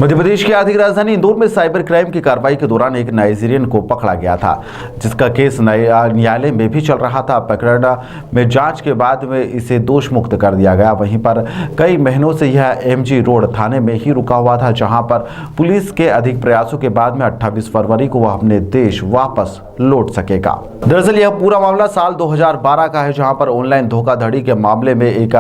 मध्य प्रदेश की आर्थिक राजधानी इंदौर में साइबर क्राइम की कार्रवाई के दौरान एक नाइजीरियन को पकड़ा गया था, जिसका केस न्यायालय में भी चल रहा था। पकड़ में जांच के बाद में इसे दोष मुक्त कर दिया गया। वहीं पर कई महीनों से यह एमजी रोड थाने में ही रुका हुआ था, जहां पर पुलिस के अधिक प्रयासों के बाद में 28 फरवरी को वह अपने देश वापस लौट सकेगा। दरअसल यह पूरा मामला साल 2012 का है, जहां पर ऑनलाइन धोखाधड़ी के मामले में एक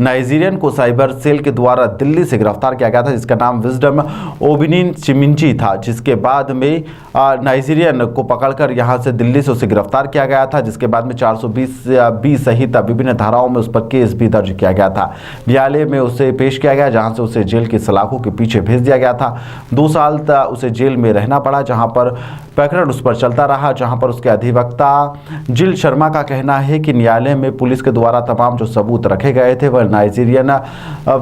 नाइजीरियन को साइबर सेल के द्वारा दिल्ली से गिरफ्तार किया गया था, जिसका नाम विजडम ओबिनिन चिमिंची था। जिसके बाद में नाइजीरियन को पकड़कर यहां से दिल्ली से उसे गिरफ्तार किया गया था, जिसके बाद में 420 सहित विभिन्न धाराओं में उस पर केस भी दर्ज किया गया था। न्यायालय में उसे पेश किया गया, जहां से उसे जेल की सलाखों के पीछे भेज दिया गया था। 2 साल तक उसे जेल में रहना पड़ा, जहां पर प्रकरण उस पर चलता रहा। जहां पर उसके अधिवक्ता जिल शर्मा का कहना है कि न्यायालय में पुलिस के द्वारा तमाम जो सबूत रखे गए थे वह नाइजीरियन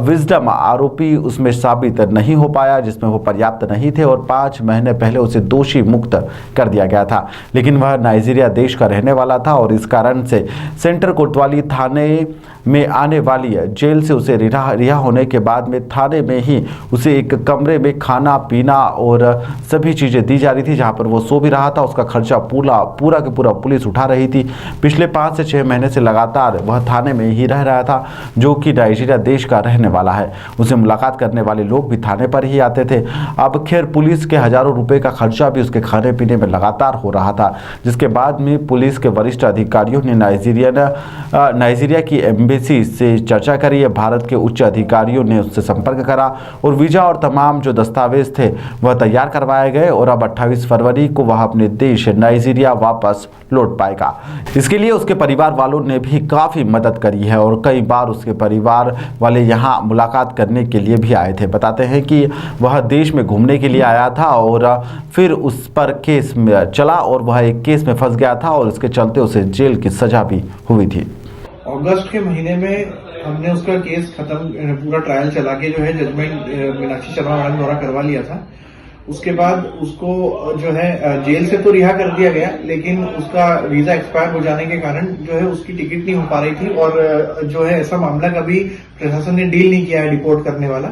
विजडम आरोपी उसमें साबित नहीं हो पाया, जिसमें वो पर्याप्त नहीं थे, और 5 महीने पहले उसे दोषी मुक्त कर दिया गया था। लेकिन वह नाइजीरिया देश का रहने वाला था और इस कारण से सेंटर कोतवाली थाने में आने वाली जेल से उसे रिहा होने के बाद में थाने में ही उसे एक कमरे में खाना पीना और सभी चीज़ें दी जा रही थी, जहां पर वो सो भी रहा था। उसका खर्चा पूरा के पूरा पुलिस उठा रही थी। पिछले 5 से 6 महीने से लगातार वह थाने में ही रह रहा था, जो कि नाइजीरिया देश का रहने वाला है। उसे मुलाकात करने वाले लोग भी थाने पर ही आते थे। अब खैर पुलिस के हजारों रुपए का खर्चा भी उसके खाने पीने में लगातार हो रहा था, जिसके बाद में पुलिस के वरिष्ठ अधिकारियों ने नाइजीरिया की एम्बेसी से चर्चा करी है। भारत के उच्च अधिकारियों ने उससे संपर्क करा और वीजा और तमाम जो दस्तावेज थे वह तैयार करवाए गए, और अब 28 फरवरी को वह अपने देश नाइजीरिया वापस लौट पाएगा। इसके लिए उसके परिवार वालों ने भी काफ़ी मदद करी है और कई बार उसके परिवार वाले यहाँ मुलाकात करने के लिए भी आए थे। बताते हैं कि वह देश में घूमने के लिए आया था और फिर उस पर केस में चला और वह एक केस में फंस गया था और इसके चलते उसे जेल की सजा भी हुई थी। अगस्त के महीने में हमने उसका केस खत्म, पूरा ट्रायल चला के जो है जजमेंट मीनाक्षी शर्मा मैडम द्वारा करवा लिया था। उसके बाद उसको जो है जेल से तो रिहा कर दिया गया, लेकिन उसका वीजा एक्सपायर हो जाने के कारण जो है उसकी टिकट नहीं हो पा रही थी, और जो है ऐसा मामला कभी प्रशासन ने डील नहीं किया है डिपोर्ट करने वाला।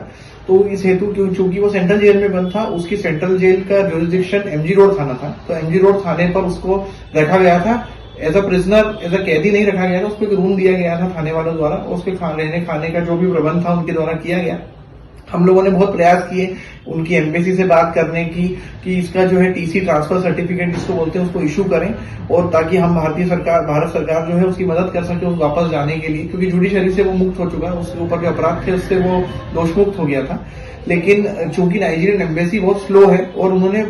तो इस हेतु चूंकि वो सेंट्रल जेल में बंद था, उसकी सेंट्रल जेल का जुरिसडिक्शन एमजी रोड थाना था, तो एमजी रोड थाने पर उसको रखा गया था। As a prisoner, as a कैदी नहीं रखा गया था, उसको एक रूम दिया गया था थाने वालों द्वारा। उसके रहने खाने का जो भी प्रबंध था उनके द्वारा किया गया। हम लोगों ने बहुत प्रयास किए उनकी एम्बेसी से बात करने की कि इसका जो है टीसी ट्रांसफर सर्टिफिकेट जिसको बोलते हैं उसको इशू करें, और ताकि हम भारत सरकार जो है उसकी मदद कर सके उस वापस जाने के लिए, क्योंकि जुडिशरी से वो मुक्त हो चुका है। उसके ऊपर जो अपराध थे उससे वो दोष मुक्त हो गया था। लेकिन चूंकि नाइजीरियन एम्बेसी बहुत स्लो है और उन्होंने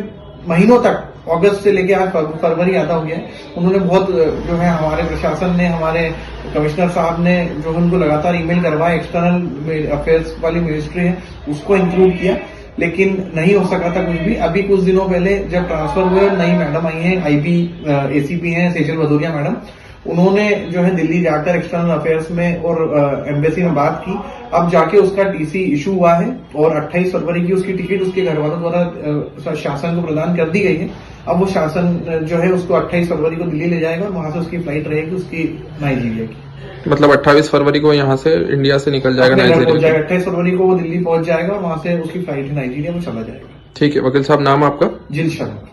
महीनों तक, अगस्त से लेकर आज फरवरी आधा हो गया है, उन्होंने बहुत जो है हमारे प्रशासन ने, हमारे कमिश्नर साहब ने जो उनको लगातार ईमेल करवाए, एक्सटर्नल अफेयर्स वाली मिनिस्ट्री है उसको इंक्लूड किया, लेकिन नहीं हो सका था कुछ भी। अभी कुछ दिनों पहले जब ट्रांसफर हुए, नई मैडम आई हैं, आईबी एसीपी हैं सेजल भदौरिया मैडम, उन्होंने जो है दिल्ली जाकर एक्सटर्नल अफेयर्स में और एम्बेसी में बात की। अब जाके उसका टीसी इशू हुआ है और 28 फरवरी की उसकी टिकट उसके घर वालों द्वारा शासन को प्रदान कर दी गई है। अब वो शासन जो है उसको 28 फरवरी को दिल्ली ले जाएगा और वहां से उसकी फ्लाइट रहेगी उसकी नाइजीरिया की। मतलब 28 फरवरी को यहाँ से इंडिया से निकल जाएगा नाइजीरिया। 28 फरवरी को वो दिल्ली पहुंच जाएगा और वहां से उसकी फ्लाइट नाइजीरिया में चला जाएगा। ठीक है वकील साहब, नाम आपका? जिल शर्मा।